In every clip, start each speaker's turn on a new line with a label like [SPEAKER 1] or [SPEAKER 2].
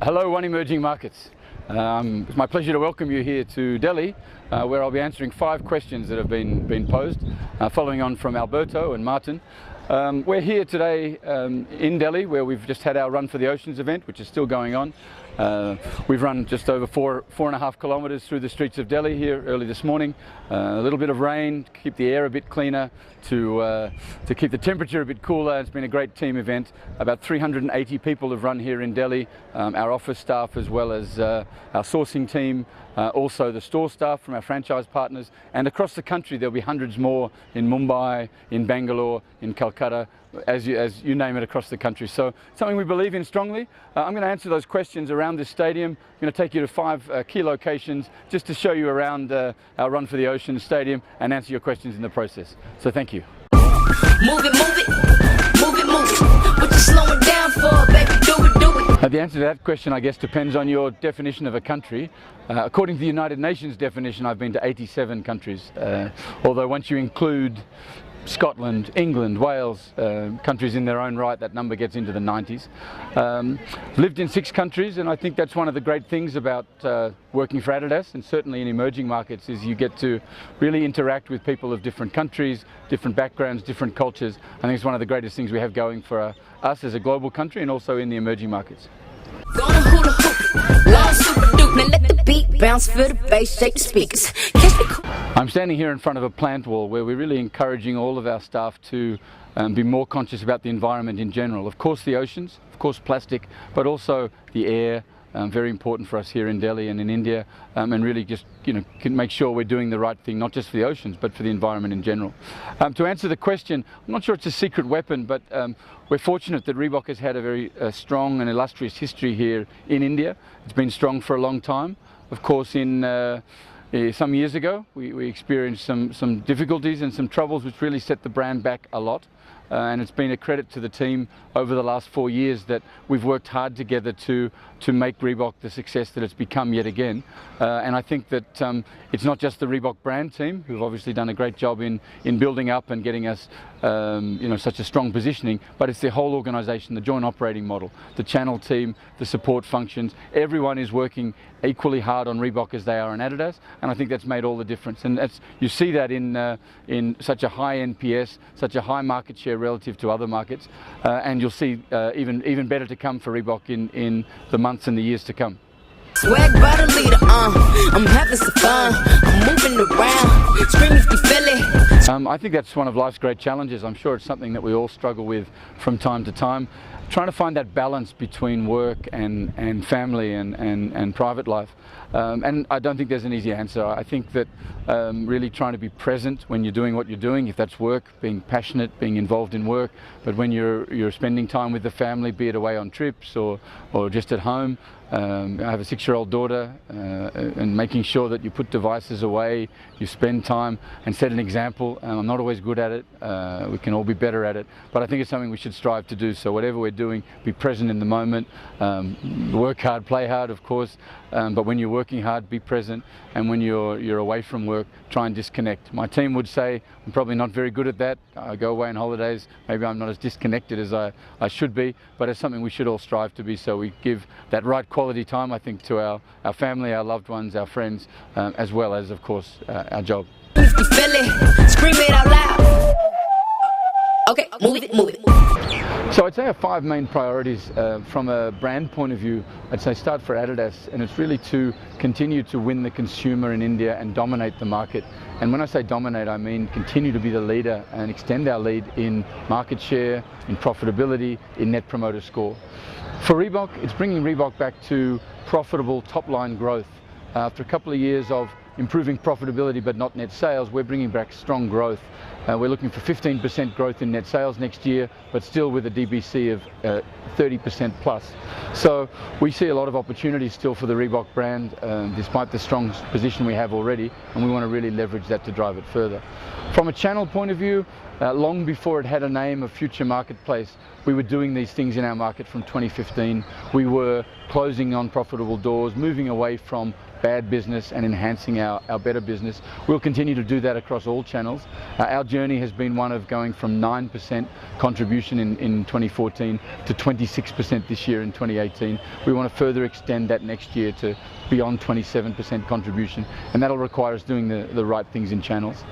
[SPEAKER 1] Hello, One Emerging Markets. It's my pleasure to welcome you here to Delhi, where I'll be answering 5 questions that have been posed, following on from Alberto and Martin. We're here today in Delhi, where we've just had our Run for the Oceans event, which is still going on. We've run just over 4.5 kilometres through the streets of Delhi here early this morning. A little bit of rain to keep the air a bit cleaner, to keep the temperature a bit cooler. It's been a great team event. About 380 people have run here in Delhi, our office staff as well as our sourcing team, also the store staff from our franchise partners, and across the country there'll be hundreds more in Mumbai, in Bangalore, in Calcutta, as you name it, across the country. So something we believe in strongly. I'm going to answer those questions around this stadium. I'm going to take you to 5 key locations just to show you around our Run for the Oceans stadium and answer your questions in the process. So thank you.
[SPEAKER 2] Move it, move it, move it, move it. What you slowing down for, baby? Do it, do it.
[SPEAKER 1] The answer to that question, I guess, depends on your definition of a country. According to the United Nations definition, I've been to 87 countries, although once you include Scotland, England, Wales, countries in their own right, that number gets into the 90s. Lived in 6 countries, and I think that's one of the great things about working for Adidas, and certainly in emerging markets, is you get to really interact with people of different countries, different backgrounds, different cultures. I think it's one of the greatest things we have going for us as a global country and also in the emerging markets.
[SPEAKER 2] Gonna hula hoop, long super dupe. Now let the beat bounce for the bass, shake the speakers. Catch me cool.
[SPEAKER 1] I'm standing here in front of a plant wall where we're really encouraging all of our staff to be more conscious about the environment in general. Of course the oceans, of course plastic, but also the air. Very important for us here in Delhi and in India, and really just can make sure we're doing the right thing, not just for the oceans but for the environment in general. To answer the question, I'm not sure it's a secret weapon, but we're fortunate that Reebok has had a very strong and illustrious history here in India. It's been strong for a long time. Of course, some years ago we experienced some difficulties and some troubles which really set the brand back a lot. And it's been a credit to the team over the last 4 years that we've worked hard together to make Reebok the success that it's become yet again. And I think that it's not just the Reebok brand team, who've obviously done a great job in building up and getting us such a strong positioning, but it's the whole organisation, the joint operating model, the channel team, the support functions. Everyone is working equally hard on Reebok as they are on Adidas, and I think that's made all the difference. And you see that in such a high NPS, such a high market share relative to other markets, and you'll see even better to come for Reebok in the months and the years to come.
[SPEAKER 2] Swag by the leader, I'm having some fun. I'm moving around, scream if you feel it.
[SPEAKER 1] I think that's one of life's great challenges. I'm sure it's something that we all struggle with from time to time. Trying to find that balance between work and family and private life. And I don't think there's an easy answer. I think that really trying to be present when you're doing what you're doing, if that's work, being passionate, being involved in work, but when you're spending time with the family, be it away on trips or just at home. I have a 6-year-old daughter, and making sure that you put devices away, you spend time and set an example. I'm not always good at it. We can all be better at it, but I think it's something we should strive to do. So whatever we're doing, be present in the moment. Work hard, play hard, of course, but when you're working hard, be present, and when you're away from work, try and disconnect. My team would say I'm probably not very good at that. I go away on holidays, maybe I'm not as disconnected as I should be, but it's something we should all strive to be, so we give that right quality time, I think, to our family, our loved ones, our friends, as well as, of course, our job.
[SPEAKER 2] If you feel it, scream it out loud. Okay, move it, move it.
[SPEAKER 1] So I'd say our 5 main priorities from a brand point of view, I'd say start for Adidas, and it's really to continue to win the consumer in India and dominate the market. And when I say dominate, I mean continue to be the leader and extend our lead in market share, in profitability, in Net Promoter Score. For Reebok, it's bringing Reebok back to profitable top-line growth. After a couple of years of improving profitability but not net sales, we're bringing back strong growth. We're looking for 15% growth in net sales next year, but still with a DBC of 30% plus. So we see a lot of opportunities still for the Reebok brand, despite the strong position we have already, and we want to really leverage that to drive it further. From a channel point of view, long before it had a name of Future Marketplace, we were doing these things in our market from 2015. We were closing unprofitable doors, moving away from bad business and enhancing our better business. We'll continue to do that across all channels. Our journey has been one of going from 9% contribution in 2014 to 26% this year in 2018. We want to further extend that next year to beyond 27% contribution, and that'll require us doing the right things in channels.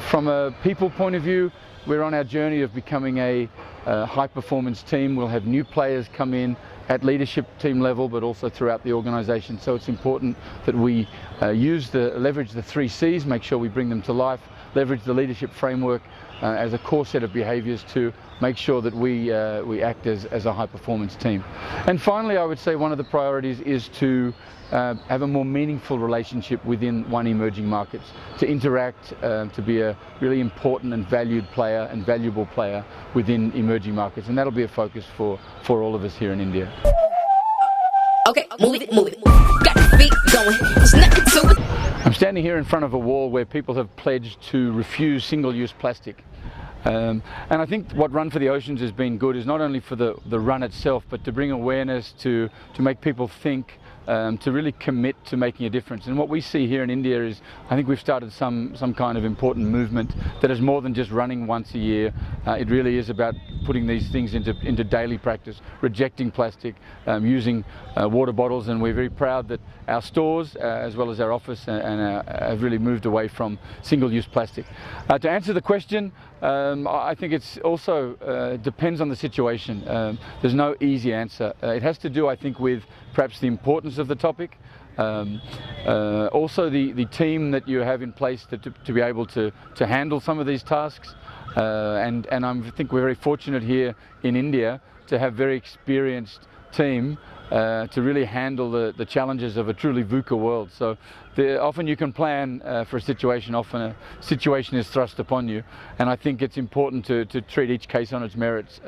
[SPEAKER 1] From a people point of view, we're on our journey of becoming a high performance team. We'll have new players come in at leadership team level, but also throughout the organization. So it's important that we leverage the 3 C's, make sure we bring them to life, leverage the leadership framework as a core set of behaviors to make sure that we act as a high performance team. And finally, I would say one of the priorities is to have a more meaningful relationship within One Emerging Markets, to interact, to be a really important and valued player and valuable player within emerging markets, and that'll be a focus for all of us here in India.
[SPEAKER 2] Okay, move it. Got the feet going. There's nothing to it.
[SPEAKER 1] I'm standing here in front of a wall where people have pledged to refuse single-use plastic. And I think what Run for the Oceans has been good is not only for the run itself, but to bring awareness, to make people think, to really commit to making a difference. And what we see here in India is, I think we've started some kind of important movement that is more than just running once a year. It really is about putting these things into daily practice, rejecting plastic, using water bottles, and we're very proud that our stores, as well as our office, have really moved away from single-use plastic. To answer the question, I think it's also depends on the situation. There's no easy answer. It has to do, I think, with perhaps the importance of the topic. Also the team that you have in place to be able to handle some of these tasks. And I think we're very fortunate here in India to have very experienced team to really handle the challenges of a truly VUCA world. So often you can plan for a situation, often a situation is thrust upon you, and I think it's important to treat each case on its merits.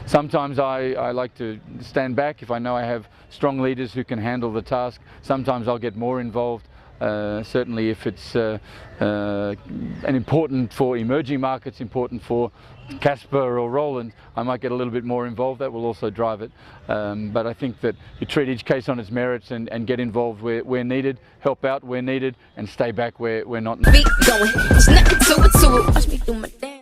[SPEAKER 1] Sometimes I like to stand back if I know I have strong leaders who can handle the task. Sometimes I'll get more involved. Certainly if it's important for emerging markets, important for Casper or Roland, I might get a little bit more involved. That will also drive it. But I think that you treat each case on its merits and get involved where needed, help out where needed, and stay back where not needed.
[SPEAKER 2] Feet going. There's nothing to it. Watch me do my dance.